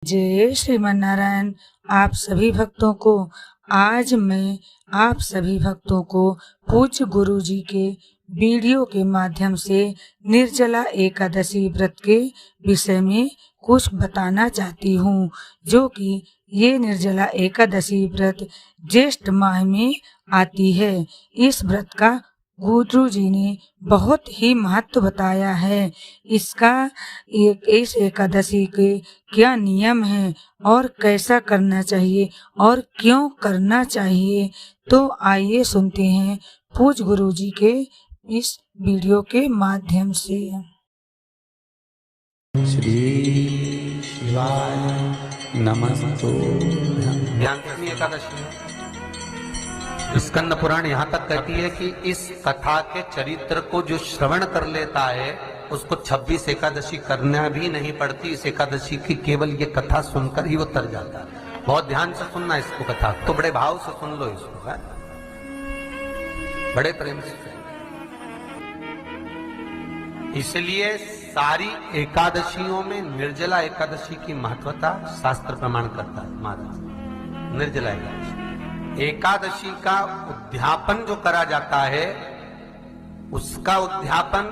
जय श्रीमन नारायण। आप सभी भक्तों को आज मैं आप सभी भक्तों को पूज्य गुरु जी के वीडियो के माध्यम से निर्जला एकादशी व्रत के विषय में कुछ बताना चाहती हूँ, जो कि ये निर्जला एकादशी व्रत ज्येष्ठ माह में आती है। इस व्रत का गुरु जी ने बहुत ही महत्व बताया है। इसका इस एकादशी के क्या नियम है और कैसा करना चाहिए और क्यों करना चाहिए, तो आइए सुनते हैं पूज्य गुरु जी के इस वीडियो के माध्यम से। श्री शिवाय नमस्तुभ्यं। ज्ञानदशमी एकादशी है। स्कंद पुराण यहाँ तक कहती है कि इस कथा के चरित्र को जो श्रवण कर लेता है उसको 26 एकादशी करना भी नहीं पड़ती। इस एकादशी की केवल ये कथा सुनकर ही वो तर जाता है। बहुत ध्यान से सुनना इसको, कथा तो बड़े भाव से सुन लो इसको, है? बड़े प्रेम से। इसलिए सारी एकादशियों में निर्जला एकादशी की महत्वता शास्त्र प्रमाण करता है। महाराज, निर्जला एकादशी का उद्यापन जो करा जाता है, उसका उद्यापन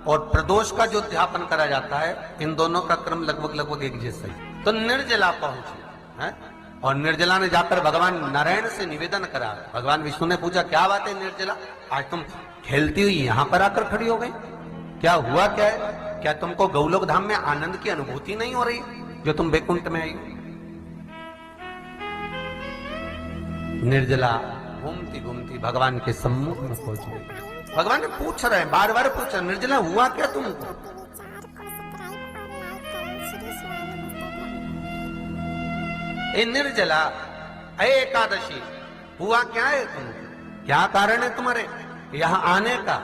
और प्रदोष का जो उद्यापन करा जाता है, इन दोनों का क्रम लगभग एक जैसा ही। तो निर्जला पहुंची है और निर्जला ने जाकर भगवान नारायण से निवेदन करा। भगवान विष्णु ने पूछा, क्या बात है निर्जला, आज तुम खेलती हुई यहां पर आकर खड़ी हो गई, क्या हुआ क्या है? क्या तुमको गौलोक धाम में आनंद की अनुभूति नहीं हो रही जो तुम बैकुंठ में आई? निर्जला घूमती घूमती भगवान के सम्मुख में पहुंच गई। भगवान ने पूछ रहे हैं, बार बार पूछा, निर्जला हुआ क्या तुमको? ए निर्जला, ए एकादशी, हुआ क्या है तुमको? क्या कारण है तुम्हारे यहां आने का,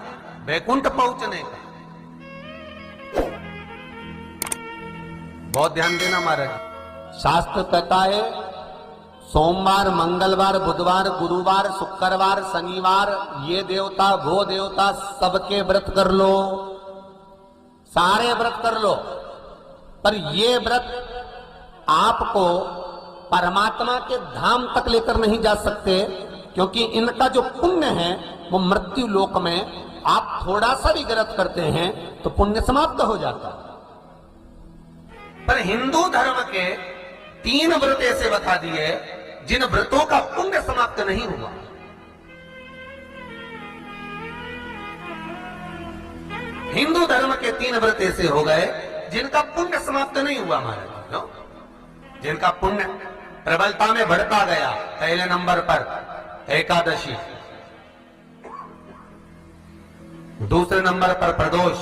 बैकुंठ पहुंचने का? बहुत ध्यान देना महाराज। शास्त्र कहता है सोमवार, मंगलवार, बुधवार, गुरुवार, शुक्रवार, शनिवार, ये देवता वो देवता सबके व्रत कर लो, सारे व्रत कर लो, पर ये व्रत आपको परमात्मा के धाम तक लेकर नहीं जा सकते, क्योंकि इनका जो पुण्य है वो मृत्यु लोक में आप थोड़ा सा भी व्रत करते हैं तो पुण्य समाप्त हो जाता है। पर हिंदू धर्म के 3 व्रत ऐसे बता दिए जिन व्रतों का पुण्य समाप्त नहीं हुआ। हिंदू धर्म के 3 व्रत ऐसे हो गए जिनका पुण्य समाप्त नहीं हुआ महाराज, जिनका पुण्य प्रबलता में बढ़ता गया। पहले नंबर पर एकादशी, दूसरे नंबर पर प्रदोष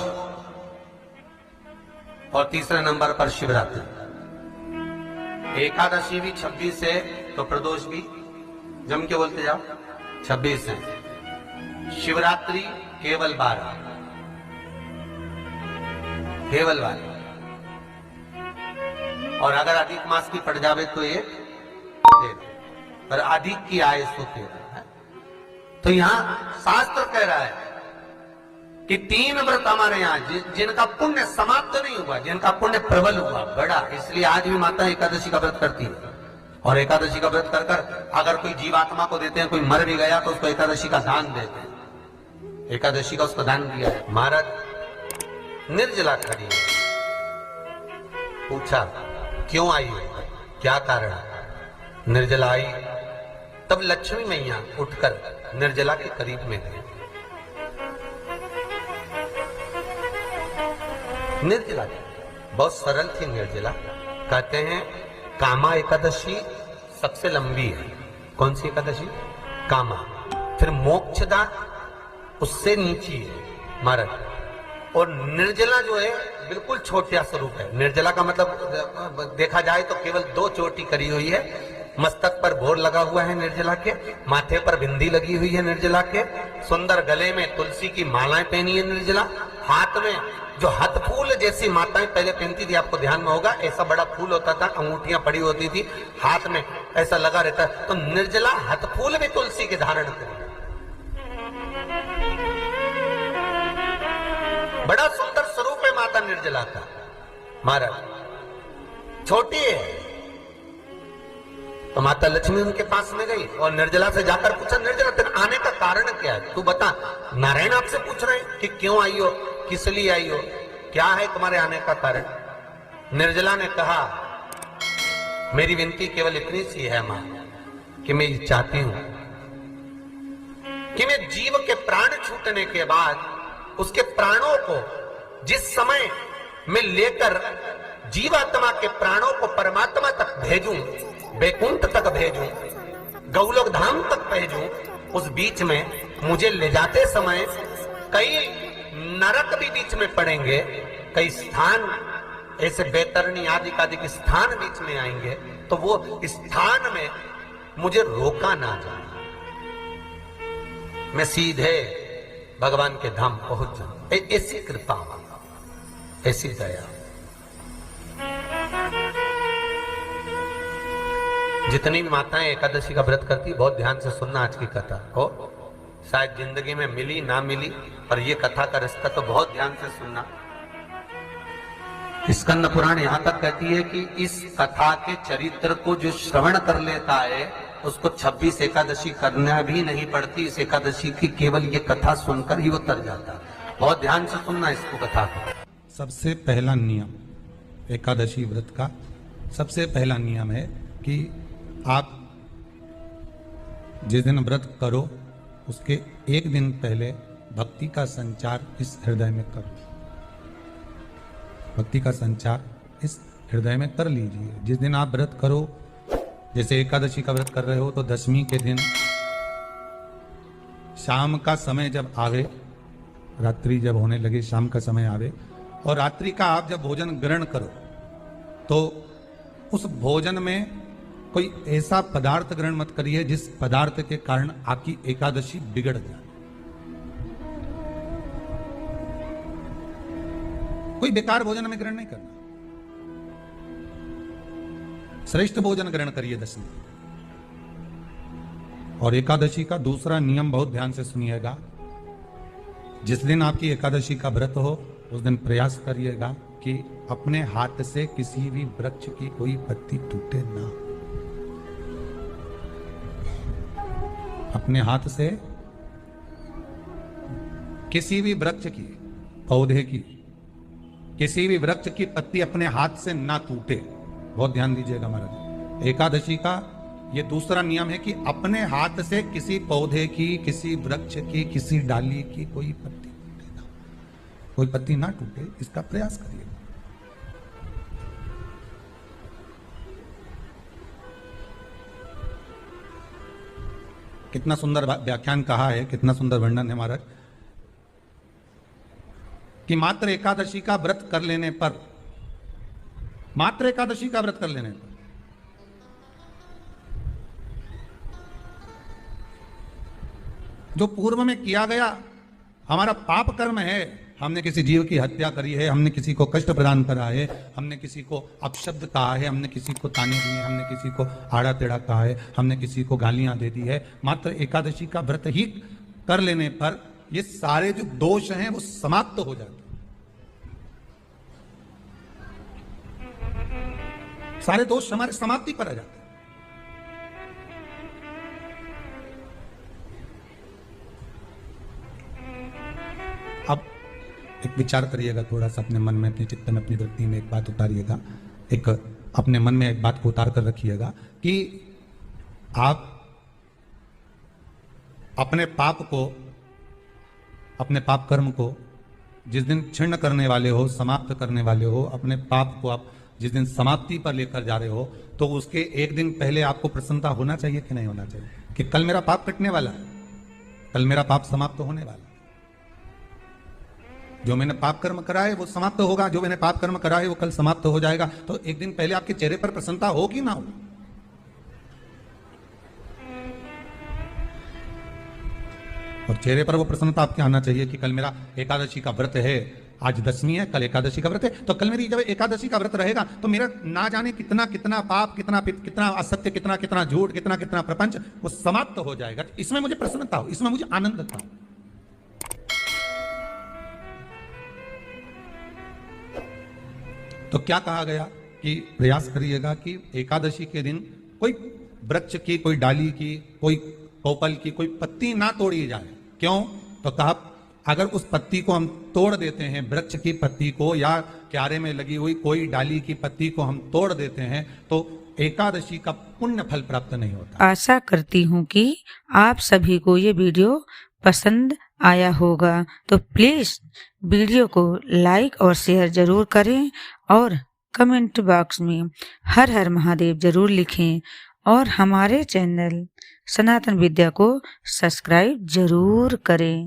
और तीसरे नंबर पर शिवरात्रि। एकादशी भी 26 है तो प्रदोष भी जम के बोलते जाओ 26 है। शिवरात्रि केवल 12, केवल 12, और अगर अधिक मास की पड़ जावे तो ये पर अधिक की आय सो 13 है। तो यहां शास्त्र कह रहा है कि 3 व्रत हमारे यहाँ जिनका पुण्य समाप्त नहीं हुआ, जिनका पुण्य प्रबल हुआ, बड़ा। इसलिए आज भी माता एकादशी का व्रत करती है, और एकादशी का व्रत कर कर अगर कोई जीवात्मा को देते हैं, कोई मर भी गया तो उसको एकादशी का दान देते हैं। एकादशी का उसको दान दिया है। महाराज निर्जला खड़ी है, पूछा क्यों आई, क्या कारण? निर्जला आई तब लक्ष्मी मैया उठकर निर्जला के करीब में गई। निर्जला बहुत सरल थी। निर्जला कहते हैं कामा एकादशी सबसे लंबी है। कौन सी एकादशी? कामा। फिर मोक्षदा उससे नीची है महाराज, और निर्जला जो है बिल्कुल छोटा स्वरूप है। निर्जला का मतलब देखा जाए तो केवल 2 चोटी करी हुई है। मस्तक पर भोर लगा हुआ है निर्जला के, माथे पर बिंदी लगी हुई है निर्जला के, सुंदर गले में तुलसी की मालाएं पहनी है निर्जला, हाथ में जो हाथ फूल जैसी माताएं पहले पहनती थी, आपको ध्यान में होगा, ऐसा बड़ा फूल होता था, अंगूठियां पड़ी होती थी, हाथ में ऐसा लगा रहता। तो निर्जला हाथ फूल भी तुलसी के धारण करी, बड़ा सुंदर स्वरूप है माता निर्जला का। महाराज छोटी है तो माता लक्ष्मी उनके पास में गई और निर्जला से जाकर पूछा, निर्जला तेरे आने का कारण क्या है, तू बता। नारायण आपसे पूछ रहे हैं कि क्यों आई हो, किस लिए आई हो, क्या है तुम्हारे आने का कारण। निर्जला ने कहा, मेरी विनती केवल इतनी सी है मां कि मैं ये चाहती हूं कि मैं जीव के प्राण छूटने के बाद उसके प्राणों को जिस समय मैं लेकर जीवात्मा के प्राणों को परमात्मा तक भेजूं, वैकुंठ तक भेजूं, गौलोक धाम तक भेजूं, उस बीच में मुझे ले जाते समय कई नरक भी बीच में पड़ेंगे, कई स्थान ऐसे बैतरणी आदि के स्थान बीच में आएंगे, तो वो स्थान में मुझे रोका ना जाए, मैं सीधे भगवान के धाम पहुंच जाऊं। ऐसी कृपा, ऐसी दया। जितनी भी माताएं एकादशी का व्रत करती, बहुत ध्यान से सुनना आज की कथा को, शायद जिंदगी में मिली ना मिली, पर ये कथा का रिश्ता तो बहुत ध्यान से सुनना। स्कंद पुराण यहां तक कहती है कि इस कथा के चरित्र को जो श्रवण कर लेता है उसको 26 एकादशी करना भी नहीं पड़ती। इस एकादशी की केवल ये कथा सुनकर ही वो तर जाता है। बहुत ध्यान से सुनना इसको, कथा को। सबसे पहला नियम एकादशी व्रत का, सबसे पहला नियम है कि आप जिस दिन व्रत करो उसके एक दिन पहले भक्ति का संचार इस हृदय में करो। भक्ति का संचार इस हृदय में कर लीजिए। जिस दिन आप व्रत करो, जैसे एकादशी का व्रत कर रहे हो तो दशमी के दिन शाम का समय जब आवे, रात्रि जब होने लगे, शाम का समय आवे और रात्रि का आप जब भोजन ग्रहण करो तो उस भोजन में कोई ऐसा पदार्थ ग्रहण मत करिए जिस पदार्थ के कारण आपकी एकादशी बिगड़ जाए। कोई बेकार भोजन में ग्रहण नहीं करना, श्रेष्ठ भोजन ग्रहण करिए दशमी। और एकादशी का दूसरा नियम बहुत ध्यान से सुनिएगा। जिस दिन आपकी एकादशी का व्रत हो उस दिन प्रयास करिएगा कि अपने हाथ से किसी भी वृक्ष की कोई पत्ती टूटे ना। अपने हाथ से किसी भी वृक्ष की, पौधे की, किसी भी वृक्ष की पत्ती अपने हाथ से ना टूटे। बहुत ध्यान दीजिएगा महाराज। एकादशी का ये दूसरा नियम है कि अपने हाथ से किसी पौधे की, किसी वृक्ष की, किसी डाली की कोई पत्ती टूटे ना, कोई पत्ती ना टूटे, इसका प्रयास करिए। कितना सुंदर व्याख्यान कहा है, कितना सुंदर वर्णन है महाराज कि मात्र एकादशी का व्रत कर लेने पर, मात्र एकादशी का व्रत कर लेने पर जो पूर्व में किया गया हमारा पाप कर्म है, हमने किसी जीव की हत्या करी है, हमने किसी को कष्ट प्रदान करा है, हमने किसी को अपशब्द कहा है, हमने किसी को ताने दिए, हमने किसी को आड़ा टेढ़ा कहा है, हमने किसी को गालियां दे दी है, मात्र एकादशी का व्रत ही कर लेने पर ये सारे जो दोष हैं वो समाप्त हो जाते हैं। सारे दोष हमारे समाप्ति पर आ जाते हैं। अब एक विचार करिएगा थोड़ा सा अपने मन में, अपने चित्त में, अपनी वृत्ति में एक बात उतारिएगा, एक अपने मन में एक बात को उतार कर रखिएगा कि आप अपने पाप को, अपने पाप कर्म को जिस दिन क्षीण करने वाले हो, समाप्त करने वाले हो, अपने पाप को आप जिस दिन समाप्ति पर लेकर जा रहे हो, तो उसके एक दिन पहले आपको प्रसन्नता होना चाहिए कि नहीं होना चाहिए कि कल मेरा पाप कटने वाला है, कल मेरा पाप समाप्त होने वाला है। जो मैंने पाप कर्म करा है वो समाप्त होगा, जो मैंने पाप कर्म करा है वो कल समाप्त हो जाएगा। तो एक दिन पहले आपके चेहरे पर प्रसन्नता होगी ना हो? और चेहरे पर वो प्रसन्नता आपके आना चाहिए कि कल मेरा एकादशी का व्रत है, आज दशमी है, कल एकादशी का व्रत है, तो कल मेरी जब एकादशी का व्रत रहेगा तो मेरा ना जाने कितना कितना पाप, कितना असत्य, कितना कितना झूठ, कितना कितना प्रपंच वो समाप्त हो जाएगा। इसमें मुझे प्रसन्नता हो, इसमें मुझे आनंद था। तो क्या कहा गया कि प्रयास करिएगा कि एकादशी के दिन कोई वृक्ष की, कोई डाली की, कोई कोपल की कोई पत्ती ना तोड़ी जाए। क्यों? तो कहा अगर उस पत्ती को हम तोड़ देते हैं, वृक्ष की पत्ती को या क्यारे में लगी हुई कोई डाली की पत्ती को हम तोड़ देते हैं तो एकादशी का पुण्य फल प्राप्त नहीं होता। आशा करती हूँ कि आप सभी को ये वीडियो पसंद आया होगा, तो प्लीज वीडियो को लाइक और शेयर जरूर करें और कमेंट बॉक्स में हर हर महादेव जरूर लिखें और हमारे चैनल सनातन विद्या को सब्सक्राइब जरूर करें।